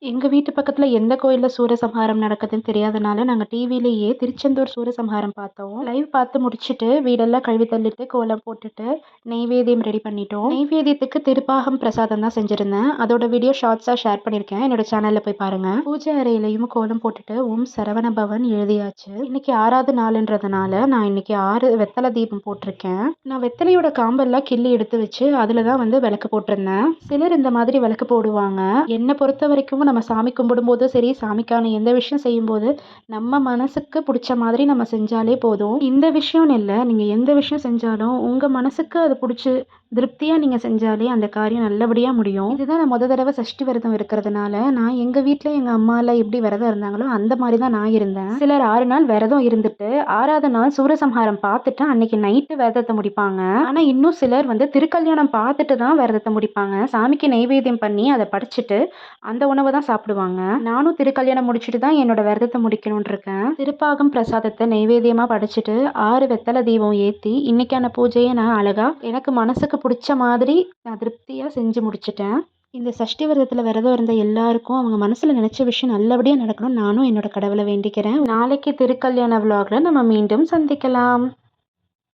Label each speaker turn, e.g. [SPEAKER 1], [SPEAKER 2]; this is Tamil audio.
[SPEAKER 1] எங்க வீட்டு பக்கத்துல எந்த கோயில்ல சூரசம்ஹாரம் நடக்குதுன்னு தெரியாதனால, நாங்க டிவிலயே திருச்செந்தூர் சூரசம்ஹாரம் பார்த்தோம். லைவ் பார்த்து முடிச்சுட்டு, வீடெல்லாம் கழுவி தள்ளிட்டு, கோலம் போட்டுட்டு, நெய்வேத்தியம் ரெடி பண்ணிட்டோம். நெய்வேத்தியத்துக்கு திருப்பாகம் பிரசாதம் தான் செஞ்சிருந்தேன். அதோட வீடியோ ஷார்ட்ஸா ஷேர் பண்ணியிருக்கேன். என்னோட சேனல்ல போய் பாருங்க. பூஜை அறையிலயும் கோலம் போட்டுட்டு, ஓம் சரவண பவன் எழுதியாச்சு. இன்னைக்கு 6வது நாளுன்றதுனால, நான் இன்னைக்கு 6 வெத்தலை தீபம் போட்டிருக்கேன். நான் வெத்தலையோட காம்பெல்லாம் கிள்ளி எடுத்து வச்சு, அதுல தான் விளக்கு போட்டிருந்தேன். சிலர் இந்த மாதிரி விளக்கு போடுவாங்க. என்னை பொறுத்த வரைக்கும் நம்ம சாமி கும்பிடும்போதும் சரி, சாமிக்கான எந்த விஷயம் செய்யும்போது நம்ம மனசுக்கு பிடிச்ச மாதிரி நம்ம செஞ்சாலே போதும். இந்த விஷயம்னு இல்லை, நீங்கள் எந்த விஷயம் செஞ்சாலும் உங்கள் மனசுக்கு அது பிடிச்சி திருப்தியாக நீங்கள் செஞ்சாலே அந்த காரியம் நல்லபடியாக முடியும். இதுதான் நான் தடவை சஷ்டி விரதம் இருக்கிறதுனால, நான் எங்கள் வீட்டில் எங்கள் அம்மாலாம் எப்படி விரதம் இருந்தாங்களோ அந்த மாதிரி தான் நான் இருந்தேன். சிலர் 6 நாள் விரதம் இருந்துட்டு 6வது நாள் சூரசம்ஹாரம் பார்த்துட்டு அன்னைக்கு நைட்டு விரதத்தை முடிப்பாங்க. ஆனால் இன்னும் சிலர் திருக்கல்யாணம் பார்த்துட்டு தான் விரதத்தை முடிப்பாங்க. சாமிக்கு நெய்வேத்தியம் பண்ணி அதை படைச்சிட்டு அந்த உணவை தான் சாப்பிடுவாங்க. நானும் திருக்கல்யாணம் முடிச்சுட்டு தான் என்னோட விரதத்தை முடிக்கணும்னு இருக்கேன். திருப்பாகம் பிரசாதத்தை நெய்வேத்தியமாக படைச்சிட்டு 6 வெத்தலை தீபம் ஏற்றி இன்னைக்கான பூஜையை நான் அழகா எனக்கு மனசுக்கு பிடிச்ச மாதிரி நான் திருப்தியாக செஞ்சு முடிச்சிட்டேன். இந்த சஷ்டி விரதத்தில் விரதம் இருந்த எல்லாருக்கும் அவங்க மனசில் நினச்ச விஷயம் நல்லபடியாக நடக்கணும் நானும் என்னோட கடவுளை வேண்டிக்கிறேன். நாளைக்கு திருக்கல்யாண விலாகில் நம்ம மீண்டும் சந்திக்கலாம்.